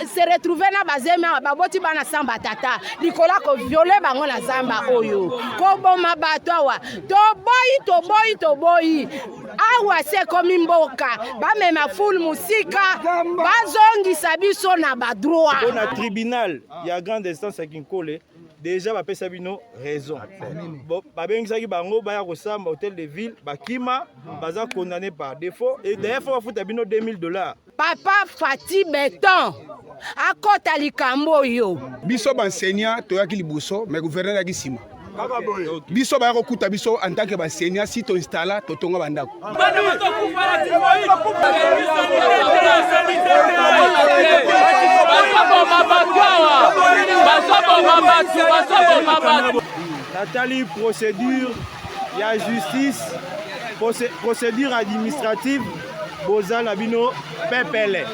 se retrouver na bazema baboti bana samba tata likola ko violer bango na zamba oyo ko boma bato awa toboyi awa se komi mboka bamema full musika bazongisa biso na badroit. On a tribunal ya grande instance ya Kinkole déjà bapesa bino raison. Bon babengisaki bango baya kosamba hôtel de ville bakima baza condamné par défaut et d'ailleurs faut bafuta bino $2000. Papa Fati Beton akota likambo yo biso benseignant toyaki liboso mais gouverneur yaki sima biso baya kokuta biso en tant que benseignant si to installa totonga bandako Nathalie procédure ya justice procédure administrative boza na bino pepele.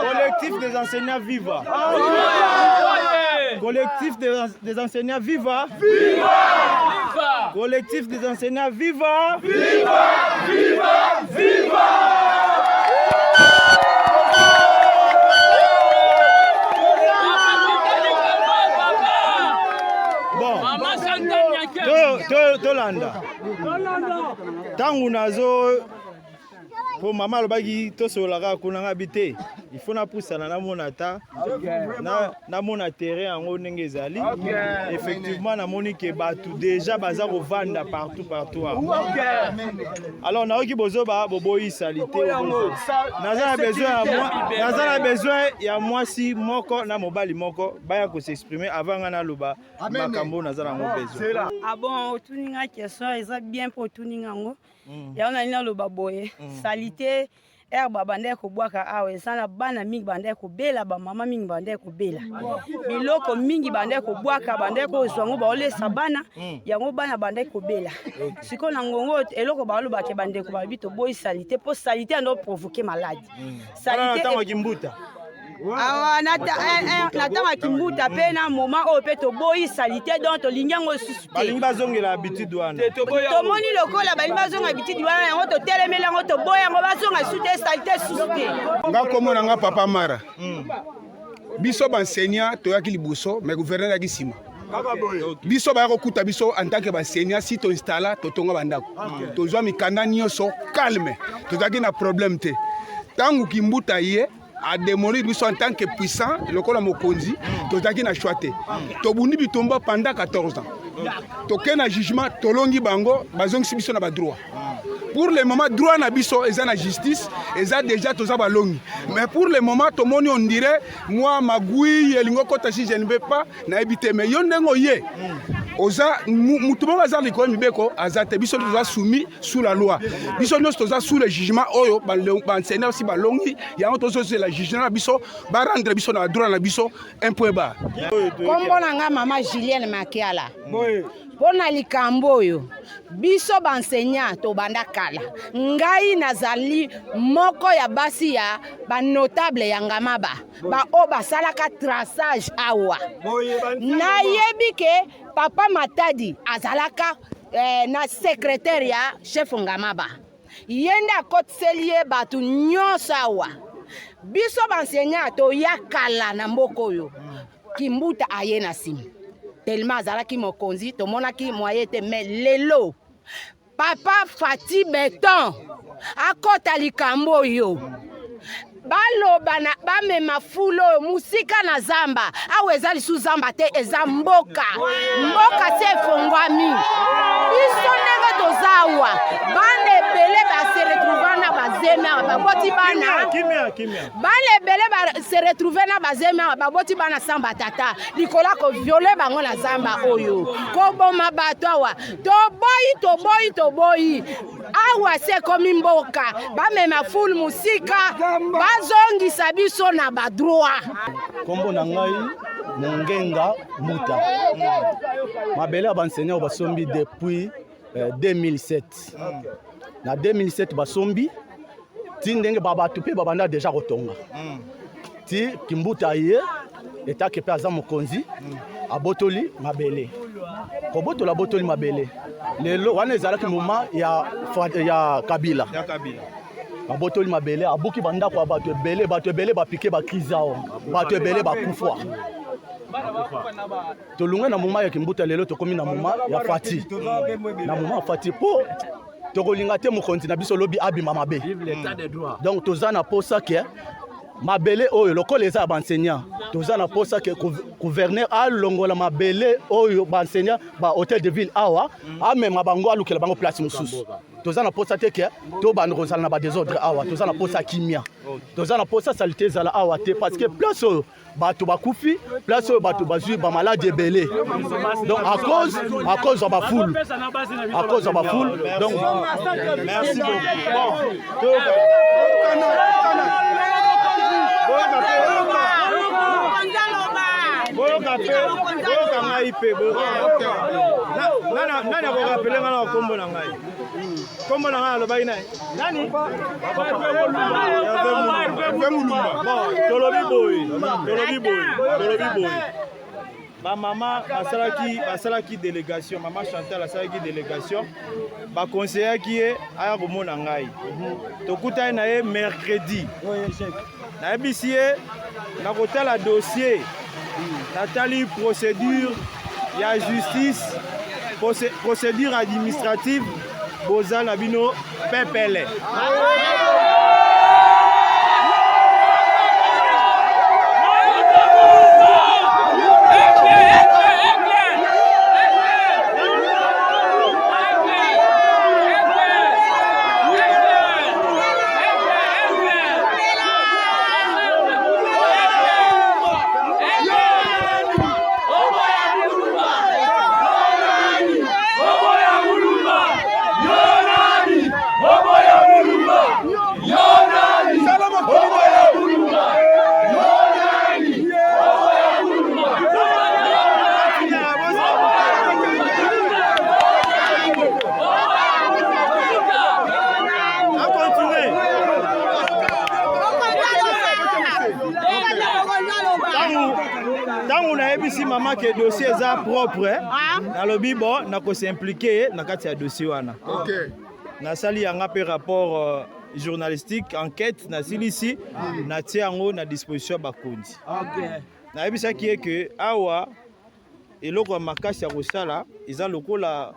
Collectif des enseignants Viva. Collectif des enseignants Viva. Viva. Collectif des enseignants Viva. Viva. Viva. Viva. Bon. Tolanda. Tangu nazo pour maman alobaki tosolaka kunanga bite il faut na pusana na mona ta na mona terrain yango ndenge ezali effectivement na moni ke batu déjà baza ko vanda partout alors na oki bozoba boboyi salite naza na besoin ya mwasi moko na mobali moko baya ko s'exprimer avant nga na loba makambo naza na mo besoin ah bon tuninga question eza bien pour tuninga ngo ya ona ina loba boye salite babande ko bwaka awe sana bana mingi bande ko bela ba mama mingi bande ko bela biloko mingi bande ko bwaka bande ko zwango ba ole sabana yango bana bande ko bela siko na ngongo eloko ba lo ba ke bande ko ba bito boy salite po salite ando provoquer maladie salite tango kimbuta awa nata makimbuta pe na moment oyo pe toboyi salite donc tolingi yango susu te balingi bazongela habitude wana tomoni lokola balingi bazonga habitude wana yango totelemeli yango toboyi yango bazonga susu te salite susu te nga komona nga papa Mara biso baenseignant toyaki liboso mais gouverneur yaki nsima biso baya kokuta biso en tant que baenseignant si toinstalla totonga bandako tozwa mikanda nyonso calme tozalaki na problème te ntango kimbuta ye a démolir biso en tant que puissant lokola mokonzi tozaki na choix tobundi bitomba pendant 14 ans toke na jugement tolongi bango bazongisi biso na badroit pour le moment droit na biso eza na justice eza déjà toza balongi mais pour le moment tomoni on dirait moi magui elingo kota si je ne veux pas na ebité mais yo ndengo ye oza mutu moko aza likolo mibeko aza te biso toza soumis sous la loi biso nyonso toza sous le jugement oyo baenseignant aussi balongi yango tozozela jugement na biso barendre biso na droit na biso un point bas kombo na nga mama Julienne Makiala pona likambo oyo biso baenseignant tobanda kala ngai nazali moko ya basi ya banotable ya Ngamaba o basalaka traçage awa nayebi ke papa Matadi azalaka na secrétaire ya chef Ngamaba yende akotiseli ye batu nyonso awa biso baenseignant toya kala na mboka oyo kimbuta aye na nsima tellement azalaki mokonzi tomonaki moyen te mais lelo papa Fati Beton akota likambo oyo baloba na bamema fulo musika na zamba awe eza lisu zamba te eza mboka se efongwami biso ndenge tozawa bana ebele base retrouva na bazema baboti bana bana ebele se retrouve na bazema baboti bana samba tata likola ko violer bango na zamba oyo koboma bato awa toboyi awa se komi mboka bamema full musika bazongisa biso na badroit. Kombo na ngai Mongenga Muta. Mabele abansenya basombi depuis 2007. Na 2007 basombi ti ndenge babatu pe babanda déjà kotonga. Ti Kimbuta ye eta ke pe aza mokonzi abotoli mabele. Kobotola botoli mabele. Lelo wana ezalaki moment ya Kabila. Abotoli mabele abuki banda kwa bato ebele bapike ba crise awo. Bato ebele bakufwa. Tolunga na moment ya Kimbuta lelo tokomi na moment ya Fati. Na moment Fati po tokolinga te mokonzi na biso lobi abima mabe. Donc tozana posa ke mabele oyo lokola eza banseignant tozana posa ke gouverneur alongola mabele oyo banseignant ba hôtel de ville awa amema bango alukela bango place mosusu tozana posa te ke to bando kozala na ba désordre awa tozana posa kimia tozana posa saleté zala awa te parce que place oyo bato bakufi place oyo bato bazwi ba malade ebele donc à cause de ba foule donc merci beaucoup. Boyoka ngai pe nani akorappele nga na kombo na ngai kombo na ngai alobaki nani tolobi boye bamama basalaki délégation mama Chantal asalaki délégation bakonseillaki ye aya komona ngai tokutani na ye mercredi nayebisi ye nakotala dossier natali procédure ya justice procédure administrative bozala bino pepele Si maman que dossier est propre, nalobi bon nako s'impliquer na kati ya dossier wana. OK. Na sali yanga pe rapport journalistique enquête na silisi na tiango na disposition bakondi. OK. Na yebisa ki est que awa eloko makasi ya kosala eza lokola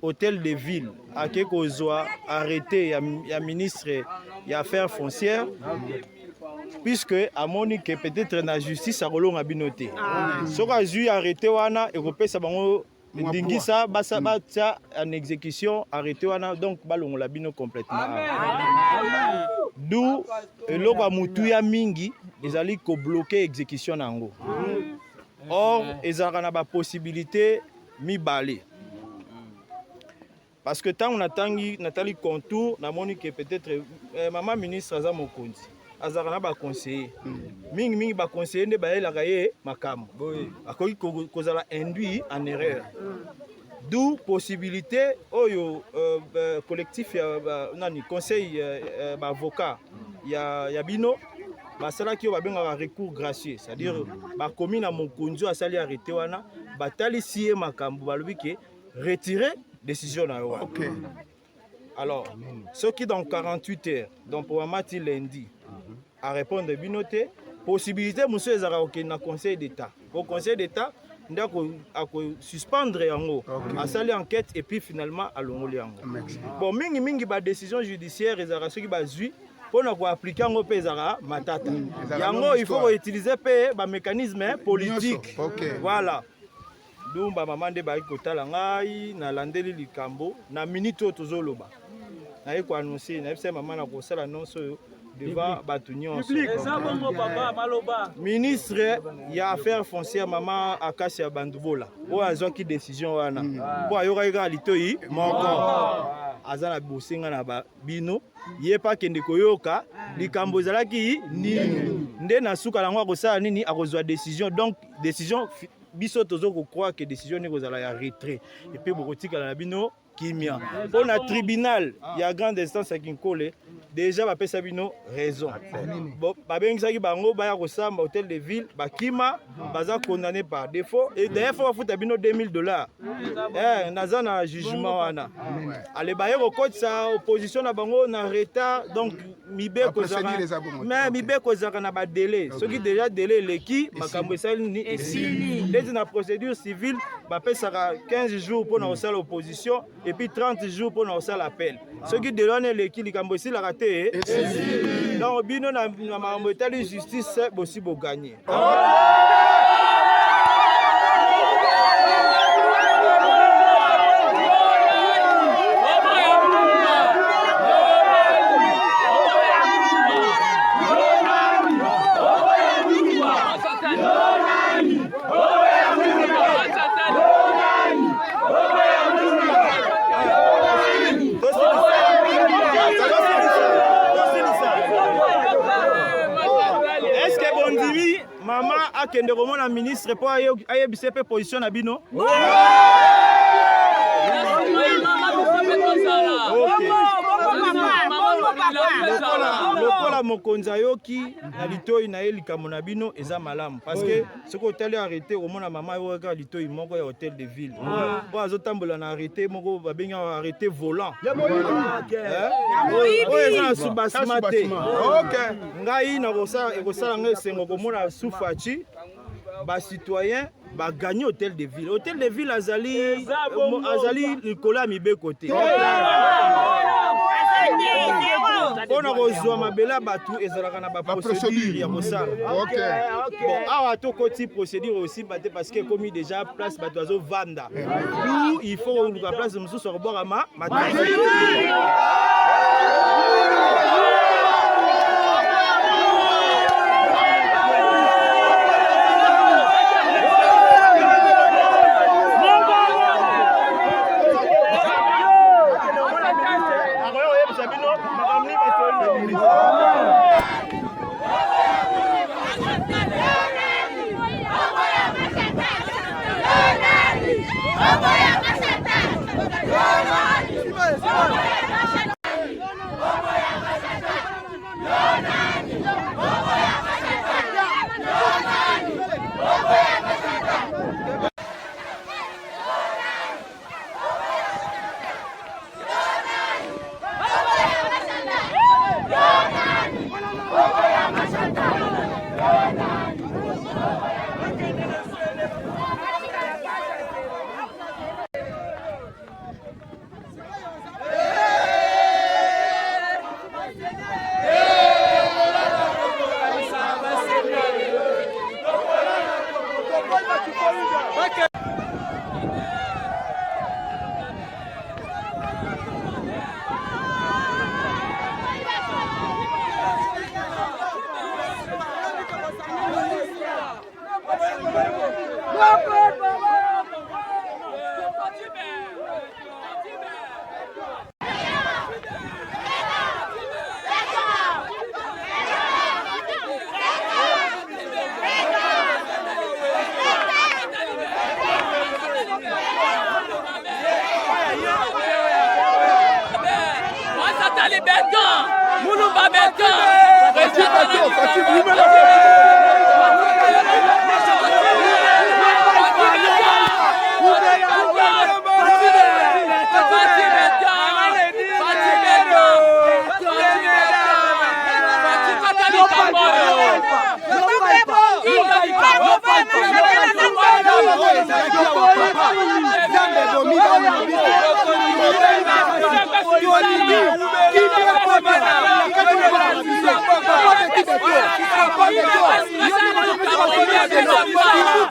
hôtel de ville ake kozwa arrêté ya ministre ya affaires foncières. Puisque amoni que peut-être na justice a kolonga binoté. Soka ju arrêté wana et kopesa bango ndingisa basa batia en exécution arrêté wana donc balongo la bino complètement. D'où eloko mutu ya mingi ezali ko bloquer exécution nango. Or ezalaka na ba possibilité mibale. Parce que tant on atangi Nathalie Contour na moni que peut-être maman ministre aza mokonzi. Azarana ba conseiller mingi ba conseiller ne ba elaka ye makamo akoki kozala induit en erreur d'où possibilité oyo collectif ya nani conseil ba avocat ya bino basalaki ba benga recours gracieux c'est-à-dire ba komi na mokonzo asali arrêté wana batali sié makambo balobi ke retirer décision na yo. OK. Alors ceux qui dans 48 heures donc pour mati lundi à répondre de binoté possibilité monsieur ezara OK na conseil d'état au conseil d'état ndako ako suspendre yango asali enquête et puis finalement alongoli yango bon mingi ba décision judiciaire ezara ceux qui bazui pona ko appliquer yango pe ezara matata yango il faut utiliser pe ba mécanisme politique. Voilà donc ba maman de ba kotala ngai na landeli likambo na minute tozoloba naye ko annoncer na fse maman na ko sala annonce devant bato nyonso. Ministre ya affaires foncières maman Akasia Bandubola oyo azwaki décision wana mpo ayokaki kaka litoi moko aza na bosenga na bino ye pa kende koyoka likambo ezalaki nini nde na suka nango akosala nini akozwa décision. Donc décision biso tozo kokroire que décision ni kozala ya retrait et puis bokotikala na bino kimia pour na tribunal ya grande instance ya Kinkole déjà bapesa bino raison. Bon babengisaki bango baya kosamba hôtel de ville bakima baza condamné par défaut et d'ailleurs faut bafuta bino $2000 naza na jugement wana ale baye kokotisa opposition na bango na retard. Donc mibe kozaka na ba délai soki déjà délai eleki makambo esali ni esili ndeti na procédure civile bapesaka 15 jours pour na kosala opposition et puis 30 jours pour na kosala appel. Soki délai wana eleki likambo esilaka te donc bino na makambo etali justice bosi boganye. Maman a kende komona ministre po ayebise pe position na bino. Lokola mokonzi ayoki na litoi na ye likambo na bino eza malamu parce que soko otali arrêté omona mama yoka litoi moko ya hôtel de ville po azotambola na arrêté moko babenga arrêté volant oyo eza na subasima te. Ngai na ekosala ngo esengo komona Sufaci bacitoyen bagagné hôtel de ville. Hôtel de ville azali likolo ya mibeko te mpona kozwa mabele bato ezalaka na baprocédure ya kosala. Bon awa tokoti procédure aussi bate parce que ekomi déjà place bato azovanda ou il faut koluka place mosusu akobwaka matanga. Qui